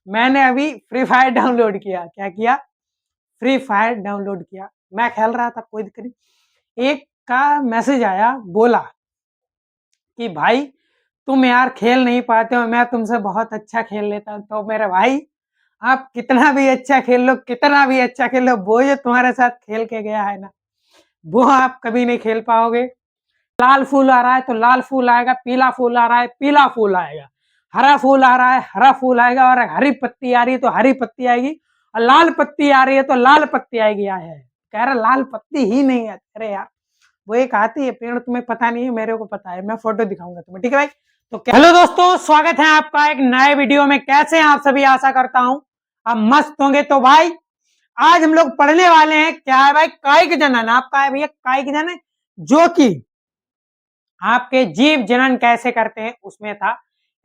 मैंने अभी free fire download किया। क्या किया? फ्री फायर डाउनलोड किया। मैं खेल रहा था, कोई दिक्कत नहीं। एक का मैसेज आया, बोला कि भाई तुम यार खेल नहीं पाते हो, मैं तुमसे बहुत अच्छा खेल लेता हूँ। तो मेरे भाई, आप कितना भी अच्छा खेल लो, कितना भी अच्छा खेल लो, वो जो तुम्हारे साथ खेल के गया है ना, वो आप कभी नहीं खेल पाओगे। लाल फूल आ रहा है तो लाल फूल आएगा, पीला फूल आ रहा है पीला फूल आएगा, हरा फूल आ रहा है हरा फूल आएगा, और हरी पत्ती आ रही है तो हरी पत्ती आएगी, और लाल पत्ती आ रही है तो लाल पत्ती आएगी। आया है, कह रहा लाल पत्ती ही नहीं है। अरे यार, वो एक आती है पेड़, तुम्हें पता नहीं है, मेरे को पता है, मैं फोटो दिखाऊंगा तुम्हें, ठीक है भाई। तो हेलो दोस्तों, स्वागत है आपका एक नए वीडियो में। कैसे हैं आप सभी? आशा करता हूं आप मस्त होंगे। तो भाई, आज हम लोग पढ़ने वाले हैं, क्या है भाई, कायिक जनन। आपका है भैया कायिक जनन, जो कि आपके जीव जनन कैसे करते हैं उसमें था।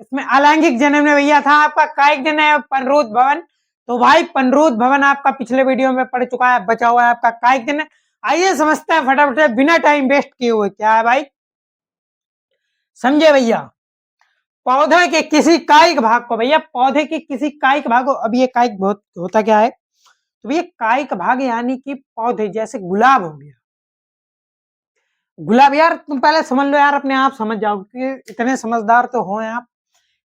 इसमें अलैंगिक जनन में भैया था आपका कायिक जनन है पनरूत भवन। तो भाई पनरूत भवन आपका पिछले वीडियो में पढ़ चुका है, बचा हुआ है आपका कायिक जनन। आइए समझते हैं फटाफट बिना टाइम वेस्ट किए हुए। क्या है भाई, समझे भैया? पौधे के किसी कायिक भाग को, भैया पौधे के किसी कायिक भाग को, अब ये कायिक बहुत होता क्या है, तो भैया कायिक भाग यानी कि पौधे, जैसे गुलाब हो गया। गुलाब, यार तुम पहले समझ लो यार, अपने आप समझ जाओ कि इतने समझदार तो हो आप।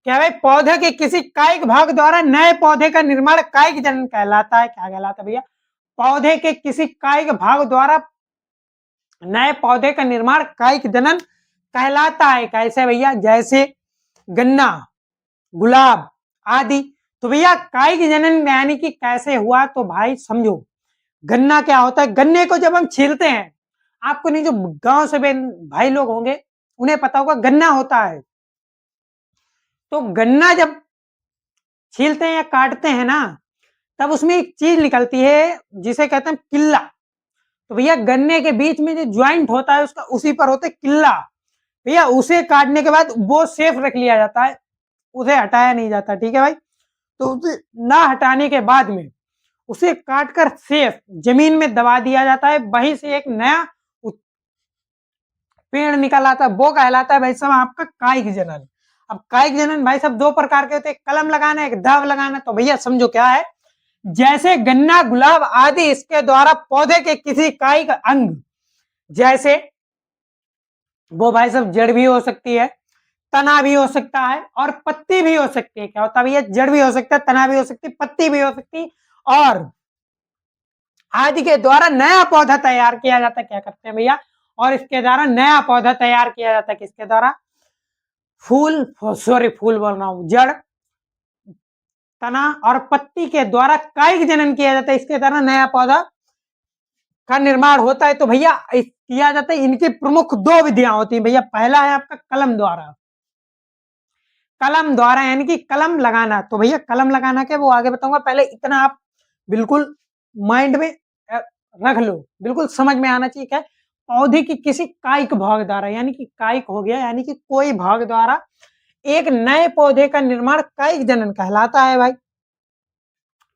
क्या भाई, पौधे के किसी कायिक भाग द्वारा नए पौधे का निर्माण कायिक जनन कहलाता है। क्या कहलाता है भैया? पौधे के किसी कायिक भाग द्वारा नए पौधे का निर्माण कायिक जनन कहलाता है। कैसे भैया? जैसे गन्ना, गुलाब आदि। तो भैया कायिक जनन यानी कि कैसे हुआ, तो भाई समझो। गन्ना क्या होता है, गन्ने को जब हम छीलते हैं, आपको नहीं, जो गांव से भाई लोग होंगे उन्हें पता होगा गन्ना होता है। तो गन्ना जब छीलते हैं या काटते हैं ना, तब उसमें एक चीज निकलती है जिसे कहते हैं किल्ला। तो भैया गन्ने के बीच में जो ज्वाइंट होता है उसका, उसी पर होता है किल्ला। भैया उसे काटने के बाद वो सेफ रख लिया जाता है, उसे हटाया नहीं जाता, ठीक है भाई। तो उसे ना हटाने के बाद में उसे काटकर सेफ जमीन में दबा दिया जाता है, वहीं से एक नया पेड़ निकल आता है, वो कहलाता है भाई साहब आपका कायिक जनन। अब कायिक जनन भाई साहब दो प्रकार के होते हैं, कलम लगाना, एक दाव लगाना। तो भैया समझो क्या है, जैसे गन्ना, गुलाब आदि, इसके द्वारा पौधे के किसी कायिक अंग, जैसे वो भाई साहब जड़ भी हो सकती है, तना भी हो सकता है, और पत्ती भी हो सकती है। क्या होता है भैया? जड़ भी हो सकता है, तना भी हो सकती है, पत्ती भी हो सकती है, और आदि के द्वारा नया पौधा तैयार किया जाता है। क्या करते हैं भैया? और इसके द्वारा नया पौधा तैयार किया जाता है, किसके द्वारा? फूल, सॉरी फूल बोल रहा हूं, जड़, तना और पत्ती के द्वारा कायिक जनन किया जाता है। इसके द्वारा नया पौधा का निर्माण होता है। तो भैया किया जाता है, इनकी प्रमुख दो विधियां होती हैं भैया। पहला है आपका कलम द्वारा, कलम द्वारा यानी कि कलम लगाना। तो भैया कलम लगाना क्या, वो आगे बताऊंगा, पहले इतना आप बिल्कुल माइंड में रख लो, बिल्कुल समझ में आना चाहिए। क्या? पौधे की किसी कायिक भाग द्वारा, यानी कि कायिक हो गया यानी कि कोई भाग द्वारा एक नए पौधे का निर्माण कायिक जनन कहलाता है भाई।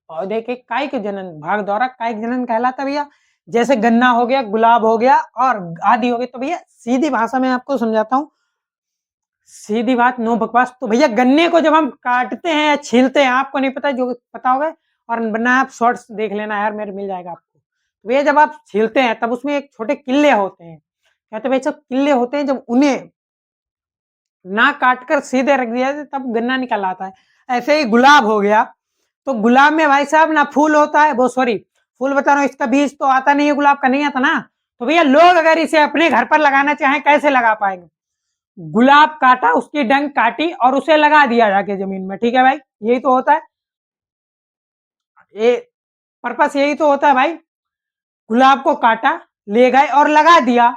पौधे के कायिक जनन भाग द्वारा कायिक जनन कहलाता है भैया। जैसे गन्ना हो गया, गुलाब हो गया और आदि हो गए। तो भैया सीधी भाषा में आपको समझाता हूँ, सीधी बात, नो बकवास। तो भैया गन्ने को जब हम काटते हैं या छीलते हैं, आपको नहीं पता, जो पता होगा, और वरना आप शॉर्ट्स देख लेना यार, मेरे मिल जाएगा आपको। तो भैया जब आप छीलते हैं तब उसमें एक छोटे किल्ले होते हैं। कहते भाई सब किल्ले होते हैं, जब उन्हें ना काटकर सीधे रख दिया जाए तब गन्ना निकल आता है। ऐसे ही गुलाब हो गया, तो गुलाब में भाई साहब ना फूल होता है, वो सॉरी फूल बता रहा हूँ, इसका बीज तो आता नहीं है, गुलाब का नहीं आता ना। तो भैया लोग अगर इसे अपने घर पर लगाना चाहें, कैसे लगा पाएंगे? गुलाब काटा, उसकी डंक काटी और उसे लगा दिया जाके जमीन में, ठीक है भाई, यही तो होता है, ये पर्पस यही तो होता है भाई। गुलाब को काटा, ले गए और लगा दिया।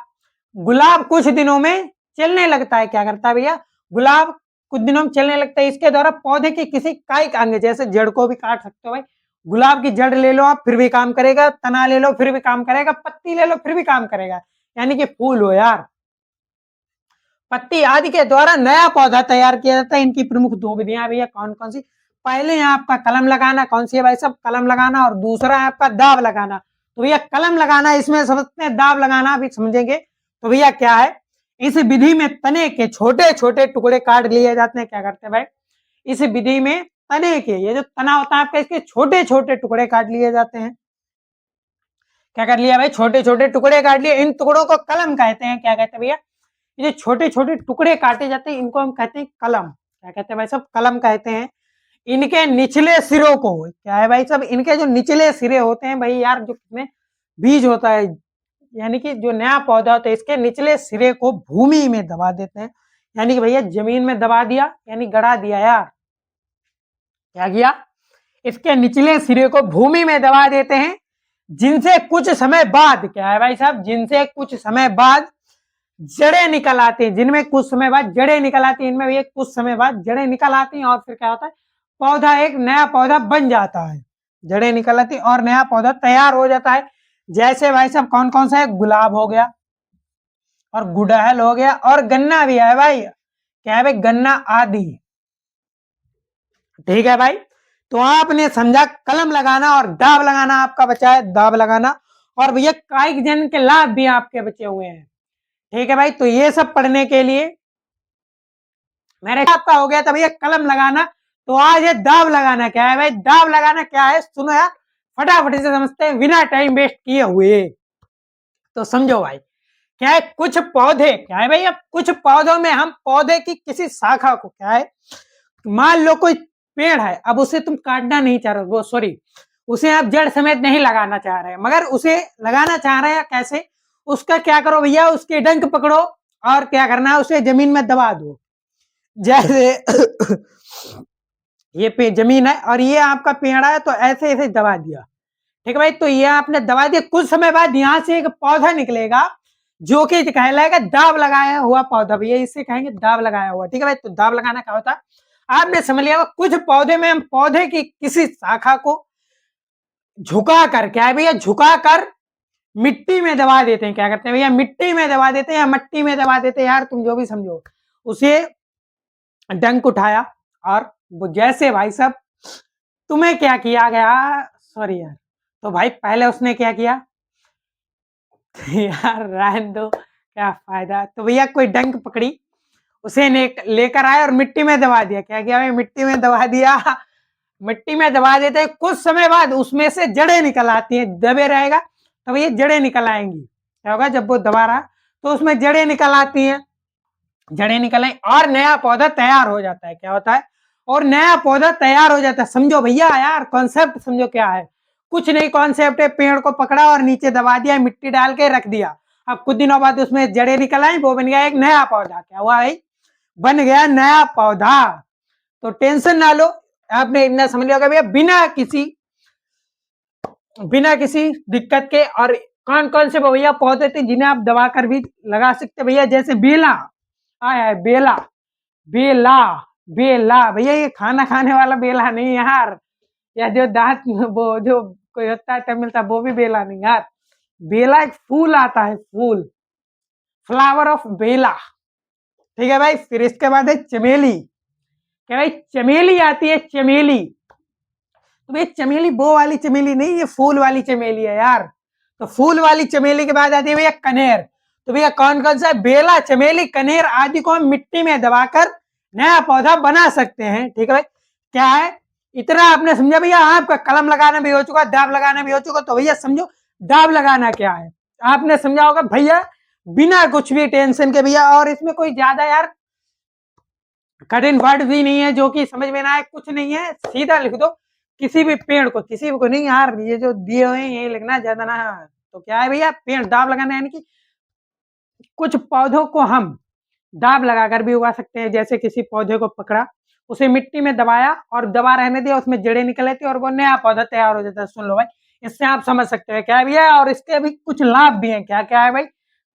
गुलाब कुछ दिनों में चलने लगता है। क्या करता है भैया? गुलाब कुछ दिनों में चलने लगता है। इसके द्वारा पौधे के किसी कायिक अंग, जैसे जड़ को भी काट सकते हो भाई। गुलाब की जड़ ले लो आप, फिर भी काम करेगा, तना ले लो फिर भी काम करेगा, पत्ती ले लो फिर भी काम करेगा, यानी कि फूल हो यार, पत्ती आदि के द्वारा नया पौधा तैयार किया जाता है। इनकी प्रमुख दो विधियां भी है, कौन कौन सी? पहले है आपका कलम लगाना, कौन सी है भाई सब? कलम लगाना। और दूसरा है आपका दाव लगाना। तो भैया कलम लगाना इसमें समझते हैं, दाव लगाना भी समझेंगे। तो भैया क्या है, इस विधि में तने के छोटे छोटे टुकड़े काट लिए जाते हैं। क्या करते हैं भाई? इस विधि में तने के, ये जो तना होता है आपका, इसके छोटे छोटे टुकड़े काट लिए जाते हैं। क्या कर लिया भाई, छोटे छोटे टुकड़े काट लिए। इन टुकड़ों को कलम कहते हैं। क्या कहते हैं भैया, ये छोटे छोटे टुकड़े काटे जाते हैं, इनको हम कहते हैं कलम। क्या कहते हैं भाई सब, कलम कहते हैं। इनके निचले सिरों को, क्या है भाई सब, इनके जो निचले सिरे होते हैं भाई यार, जो इसमें बीज होता है, यानी कि जो नया पौधा होता है, इसके निचले सिरे को भूमि में दबा देते हैं। यानी कि भैया जमीन में दबा दिया, यानी गड़ा दिया यार। क्या किया, इसके निचले सिरे को भूमि में दबा देते हैं, जिनसे कुछ समय बाद, क्या है भाई साहब, जिनसे कुछ समय बाद जड़ें निकल आती हैं। जिनमें कुछ समय बाद जड़ें निकल आती हैं, इनमें भी कुछ समय बाद जड़ें निकल आती हैं, और फिर क्या होता है, पौधा, एक नया पौधा बन जाता है। जड़ें निकल आती और नया पौधा तैयार हो जाता है। जैसे भाई साहब कौन कौन सा है, गुलाब हो गया, और गुड़हल हो गया, और गन्ना भी है भाई। क्या है भाई, गन्ना आदि। ठीक है भाई, तो आपने समझा कलम लगाना और दाब लगाना, आपका बचा है दाब लगाना। और भैया कायिक जनन के लाभ भी आपके बचे हुए हैं। ठीक है भाई, तो ये सब पढ़ने के लिए मेरे आपका हो गया था भैया कलम लगाना। तो आज ये दाब लगाना। क्या है भाई, दाब लगाना क्या है, सुनो यार, फटाफट से समझते हैं बिना टाइम वेस्ट किए हुए। तो समझो भाई, क्या है, कुछ पौधे, क्या है भाई, अब कुछ पौधों में हम पौधे की किसी शाखा को, क्या है, मान लो कोई पेड़ है, अब उसे तुम काटना नहीं चाह रहे, वो सॉरी, उसे आप जड़ समेत नहीं लगाना चाह रहे, मगर उसे लगाना चाह रहे हैं। कैसे, उसका क्या करो भैया, उसके डंक पकड़ो और क्या करना है, उसे जमीन में दबा दो। जैसे ये पे जमीन है और ये आपका पेड़ है, तो ऐसे ऐसे दबा दिया। ठीक है भाई, तो ये आपने दबा दिया, कुछ समय बाद यहाँ से एक पौधा निकलेगा, जो कि कहलाएगा दाब लगाया हुआ पौधा। भैया इसे कहेंगे दाब लगाया हुआ। ठीक है भाई, तो दाब लगाना क्या होता है, आपने समझ लिया। कुछ पौधे में हम पौधे की किसी शाखा को झुका कर, क्या है भैया, झुका कर मिट्टी में दबा देते हैं। क्या करते हैं भैया, मिट्टी में दबा देते हैं या मट्टी में दबा देते हैं, यार तुम जो भी समझो। उसे डंक उठाया, और वो जैसे भाई साहब तुम्हें क्या किया गया, सॉरी यार, तो भाई पहले उसने क्या किया यार रहने दो, क्या फायदा। तो भैया कोई डंक पकड़ी, उसे लेकर आए और मिट्टी में दबा दिया। क्या किया भाई, मिट्टी में दबा दिया। मिट्टी में दबा देते हैं, कुछ समय बाद उसमें से जड़ें निकल आती हैं। दबे रहेगा तो ये जड़ें निकल आएंगी। क्या होगा, जब वो दबा रहा तो उसमें जड़ें निकल आती हैं, जड़ें निकल आई और नया पौधा तैयार हो जाता है। क्या होता है, और नया पौधा तैयार हो जाता है। समझो भैया यार, कॉन्सेप्ट समझो क्या है, कुछ नहीं कॉन्सेप्ट है, पेड़ को पकड़ा और नीचे दबा दिया, मिट्टी डाल के रख दिया। अब कुछ दिनों बाद उसमें जड़ें निकल आई, वो बन गया एक नया पौधा। क्या हुआ भाई, बन गया नया पौधा। तो टेंशन ना लो, आपने इतना समझ लिया भैया, बिना किसी दिक्कत के। और कौन कौन से भैया पौधे थे जिन्हें आप दबा कर भी लगा सकते भैया, जैसे बेला आया है, बेला, बेला, बेला भैया, ये खाना खाने वाला बेला नहीं यार, या जो दांत वो जो कोई होता है तमिल का, वो भी बेला नहीं यार। बेला एक फूल आता है, फूल, फ्लावर ऑफ बेला। ठीक है भाई, फिर इसके बाद है चमेली। क्या भाई, चमेली आती है, चमेली। तो भाई चमेली वो वाली चमेली नहीं, ये फूल वाली चमेली है यार। तो फूल वाली चमेली के बाद आती है भैया कनेर। तो भैया कौन कौन सा, बेला, चमेली, कनेर आदि को हम मिट्टी में दबाकर नया पौधा बना सकते हैं। ठीक है भाई, क्या है, इतना आपने समझा भैया। आपका कलम लगाना भी हो चुका, दाब लगाना भी हो चुका। तो भैया समझो दाब लगाना क्या है, आपने समझा होगा भैया, बिना कुछ भी टेंशन के भैया। और इसमें कोई ज्यादा यार कठिन वर्ड भी नहीं है जो कि समझ में ना आए, कुछ नहीं है, सीधा लिख दो। किसी भी पेड़ को, किसी को नहीं यार, ये जो दिए हुए हैं ये लिखना ज्यादा ना। तो क्या है भैया, पेड़ दाब लगाना, यानी कि कुछ पौधों को हम दाब लगाकर भी उगा सकते हैं। जैसे किसी पौधे को पकड़ा, उसे मिट्टी में दबाया और दबा रहने दिया, उसमें जड़ें निकल आती और वो नया पौधा तैयार हो जाता है। सुन लो भाई, इससे आप समझ सकते हैं क्या है भैया। और इसके भी कुछ लाभ भी हैं। क्या क्या है भाई,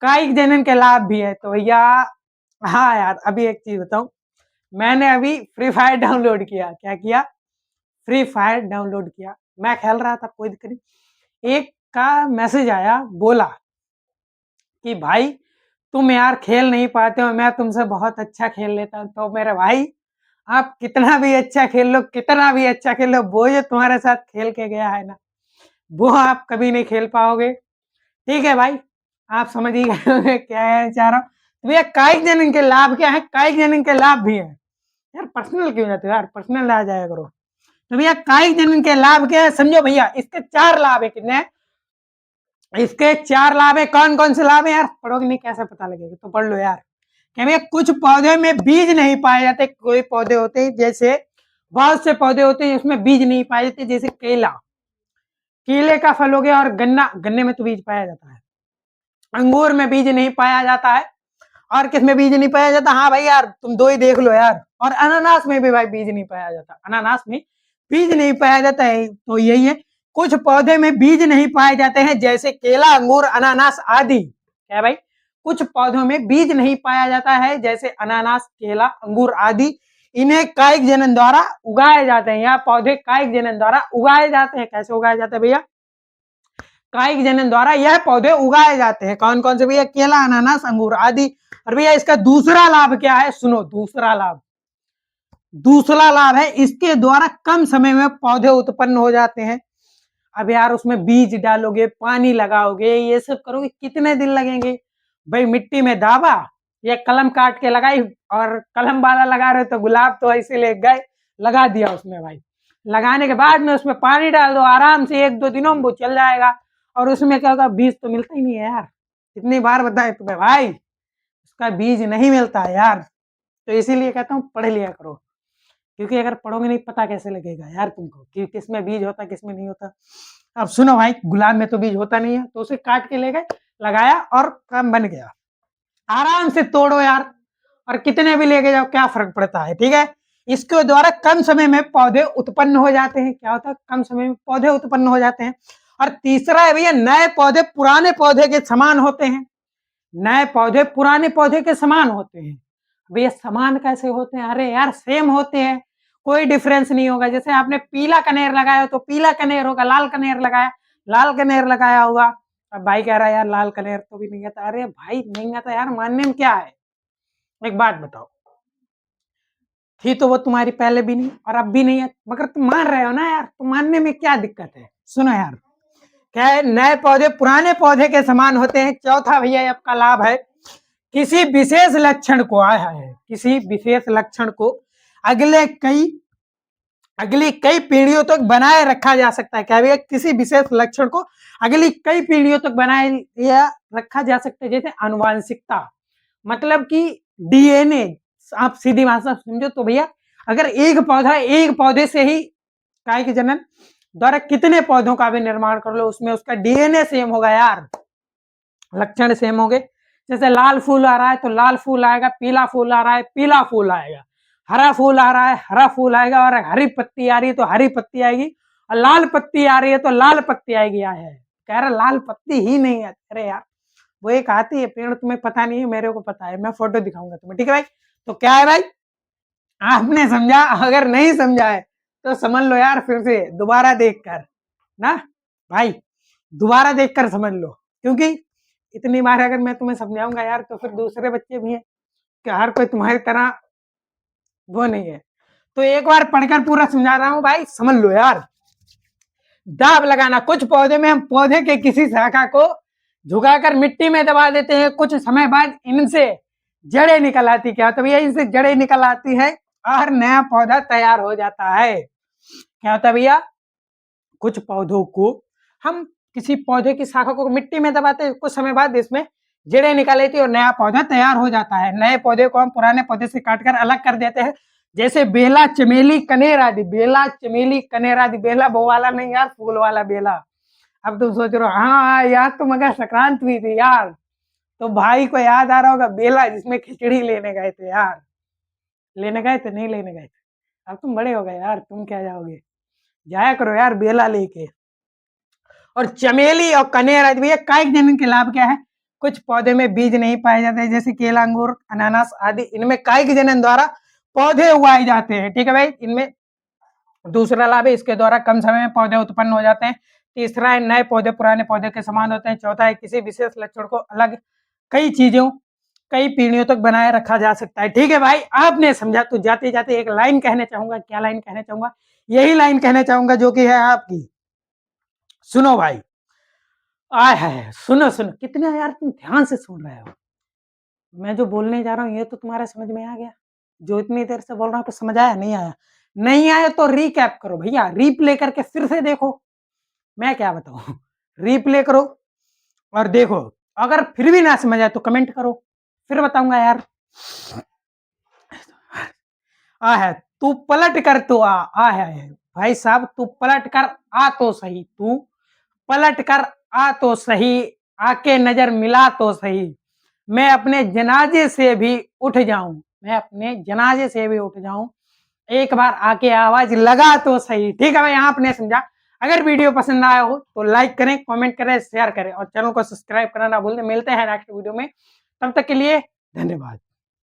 कायिक जनन के लाभ भी है। तो भैया हाँ यार, अभी एक चीज बताऊं, मैंने अभी फ्री फायर डाउनलोड किया। क्या किया, फ्री फायर डाउनलोड किया। मैं खेल रहा था, कोई दिक्कत नहीं, एक का मैसेज आया, बोला कि भाई तुम यार खेल नहीं पाते हो, मैं तुमसे बहुत अच्छा खेल लेता हूँ। तो मेरे भाई, आप कितना भी अच्छा खेल लो, कितना भी अच्छा खेल लो, वो जो तुम्हारे साथ खेल के गया है ना, वो आप कभी नहीं खेल पाओगे। ठीक है भाई, आप समझ ही गए होंगे क्या है चाह रहा हूँ। तो भैया कायिक जनन के लाभ क्या है, कायिक जनन के लाभ भी है यार। पर्सनल क्यों जाते हो यार, पर्सनल आ जाया करो। तो भैया कायिक जनन के लाभ क्या है समझो भैया, इसके 4 लाभ है। कितने? इसके 4 लाभ है। कौन कौन से लाभ है यार? पढ़ोगे नहीं कैसे पता लगेगा, तो पढ़ लो यार। क्या भैया, कुछ पौधे में बीज नहीं पाए जाते। कोई पौधे होते हैं, जैसे बहुत से पौधे होते हैं उसमें बीज नहीं पाए जाते, जैसे केला, केले का फल हो गया, और गन्ना, गन्ने में तो बीज पाया जाता है। अंगूर में बीज नहीं पाया जाता है। और किस में बीज नहीं पाया जाता? हाँ भाई यार, तुम 2 ही देख लो यार। और अनानास में भी भाई बीज नहीं पाया जाता, अनानास में बीज नहीं पाया जाता है। तो यही है, कुछ पौधे में बीज नहीं पाए जाते हैं, जैसे केला, अंगूर, अनानास आदि। क्या भाई? कुछ पौधों में बीज नहीं पाया जाता है, जैसे अनानास, केला, अंगूर आदि। इन्हें कायिक जनन द्वारा उगाए जाते हैं, या पौधे कायिक जनन द्वारा उगाए जाते हैं। कैसे उगाए जाते हैं भैया? कायिक जनन द्वारा यह पौधे उगाए जाते हैं। कौन कौन से भैया? केला, अनानास, अंगूर आदि। और भैया इसका दूसरा लाभ क्या है? सुनो, दूसरा लाभ है, इसके द्वारा कम समय में पौधे उत्पन्न हो जाते हैं। अब यार उसमें बीज डालोगे, पानी लगाओगे, ये सब करोगे, कितने दिन लगेंगे भाई? मिट्टी में दाबा या कलम काट के लगाई, और कलम वाला लगा रहे तो गुलाब तो ऐसे ले गए, लगा दिया उसमें भाई। लगाने के बाद में उसमें पानी डाल दो, आराम से 1-2 दिनों में वो चल जाएगा। और उसमें क्या होगा? बीज तो मिलता ही नहीं है यार। कितनी बार बताए तुम्हें भाई, उसका बीज नहीं मिलता है यार। तो इसीलिए कहता हूँ पढ़ लिया करो, क्योंकि अगर पढ़ोगे नहीं पता कैसे लगेगा यार तुमको कि किसमें बीज होता है किसमें नहीं होता। अब सुनो भाई, गुलाब में तो बीज होता नहीं है, तो उसे काट के ले गए, लगाया और काम बन गया। आराम से तोड़ो यार, और कितने भी लेके जाओ, क्या फर्क पड़ता है? ठीक है, इसके द्वारा कम समय में पौधे उत्पन्न हो जाते हैं। क्या होता है? कम समय में पौधे उत्पन्न हो जाते हैं। और तीसरा है भैया, नए पौधे पुराने पौधे के समान होते हैं। नए पौधे पुराने पौधे के समान होते हैं। भैया समान कैसे होते हैं? अरे यार सेम होते हैं, कोई डिफरेंस नहीं होगा। जैसे आपने पीला कनेर लगाया तो पीला कनेर होगा, लाल कनेर लगाया, लाल कनेर लगाया होगा। अब भाई कह रहा है यार लाल कनेर तो भी नहीं आता। अरे भाई नहीं आता यार, मानने में क्या है? एक बात बताओ, थी तो वो तुम्हारी पहले भी नहीं और अब भी नहीं है, मगर तुम मान रहे हो ना यार, तो मानने में क्या दिक्कत है? सुनो यार, क्या है? नए पौधे पुराने पौधे के समान होते हैं। चौथा भैया आपका लाभ है, किसी विशेष लक्षण को आया है, किसी विशेष लक्षण को अगली कई पीढ़ियों तक बनाए रखा जा सकता है। क्या भैया? किसी विशेष लक्षण को अगली कई पीढ़ियों तक बनाए या रखा जा सकता है। जैसे आनुवांशिकता, मतलब कि डीएनए। आप सीधी भाषा समझो तो भैया, अगर एक पौधे से ही कायिक जनन द्वारा कितने पौधों का भी निर्माण कर लो, उसमें उसका डीएनए सेम होगा यार, लक्षण सेम हो गए। जैसे लाल फूल आ रहा है तो लाल फूल आएगा, पीला फूल आ रहा है पीला फूल आएगा, हरा फूल आ रहा है हरा फूल आएगा, और हरी पत्ती आ रही है तो हरी पत्ती आएगी, और लाल पत्ती आ रही है तो लाल पत्ती आएगी। है कह रहा लाल पत्ती ही नहीं है। अरे यार वो एक आती है पेड़, तुम्हें पता नहीं है, मेरे को पता है, मैं फोटो दिखाऊंगा तुम्हें। ठीक है भाई, तो क्या है भाई, आपने समझा? अगर नहीं समझा है तो समझ लो यार, फिर से दोबारा देखकर ना भाई, दोबारा देखकर समझ लो। क्योंकि इतनी बार अगर मैं तुम्हें समझाऊंगा यार, तो फिर दूसरे बच्चे भी हैं कि हर कोई तुम्हारी तरह वो नहीं है। तो एक बार पढ़कर पूरा समझा रहा हूं भाई, समझ लो यार। दाब लगाना, कुछ पौधे में हम पौधे के किसी शाखा को झुकाकर मिट्टी में दबा देते हैं, कुछ समय बाद इनसे जड़ें निकल आती। क्या होता है भैया? इनसे जड़ें निकल आती है और नया पौधा तैयार हो जाता है। क्या होता है भैया? कुछ पौधों को हम किसी पौधे की शाखा को मिट्टी में दबाते हैं, कुछ समय बाद इसमें जड़ें निकाल लेती है और नया पौधा तैयार हो जाता है। नए पौधे को हम पुराने पौधे से काटकर अलग कर देते हैं, जैसे बेला, चमेली, कनेर आदि। बेला, चमेली, कनेर आदि। बेला वो वाला नहीं यार, फूल वाला बेला। अब तुम सोच रहे हो हाँ यार तो मगर संक्रांत हुई थी यार, तो भाई को याद आ रहा होगा बेला, जिसमें खिचड़ी लेने गए थे यार। लेने गए थे? नहीं लेने गए थे। अब तुम बड़े हो गए यार, तुम क्या जाओगे, जाया करो यार बेला लेके। और चमेली और कनेर आदि। भैया कायिक जनन के लाभ क्या है? कुछ पौधे में बीज नहीं पाए जाते, जैसे केला, अंगूर, अनानास आदि। इनमें कायिक जनन द्वारा पौधे उगाए जाते हैं। ठीक है भाई, इनमें दूसरा लाभ है, इसके द्वारा कम समय में पौधे उत्पन्न हो जाते हैं। तीसरा है, नए पौधे पुराने पौधे के समान होते हैं। चौथा है, किसी विशेष लक्षण को अलग कई पीढ़ियों तक बनाए रखा जा सकता है। ठीक है भाई, आपने समझा। तो जाते जाते एक लाइन कहना चाहूंगा। क्या लाइन कहना चाहूंगा? यही लाइन कहना चाहूंगा जो कि है आपकी, सुनो भाई, आय है, सुनो सुनो, कितना यार तुम ध्यान से सुन रहे हो। मैं जो बोलने जा रहा हूँ ये तो तुम्हारे समझ में आ गया? जो इतनी देर से बोल रहा हूँ, समझ आया नहीं आया? नहीं आए तो रीकैप करो भैया, रीप्ले करके फिर से देखो। मैं क्या बताऊं, रीप्ले करो और देखो। अगर फिर भी ना समझ आए तो कमेंट करो, फिर बताऊंगा यार। आ है, तू पलट कर तो आ है भाई साहब, तू पलट कर आ तो सही, तू पलट कर आ तो सही, आके नजर मिला तो सही, मैं अपने जनाजे से भी उठ जाऊं, मैं अपने जनाजे से भी उठ जाऊं, एक बार आके आवाज लगा तो सही। ठीक है भाई, यहाँ आपने समझा। अगर वीडियो पसंद आया हो तो लाइक करें, कमेंट करें, शेयर करें और चैनल को सब्सक्राइब करना ना भूलें। मिलते हैं नेक्स्ट वीडियो में, तब तक के लिए धन्यवाद।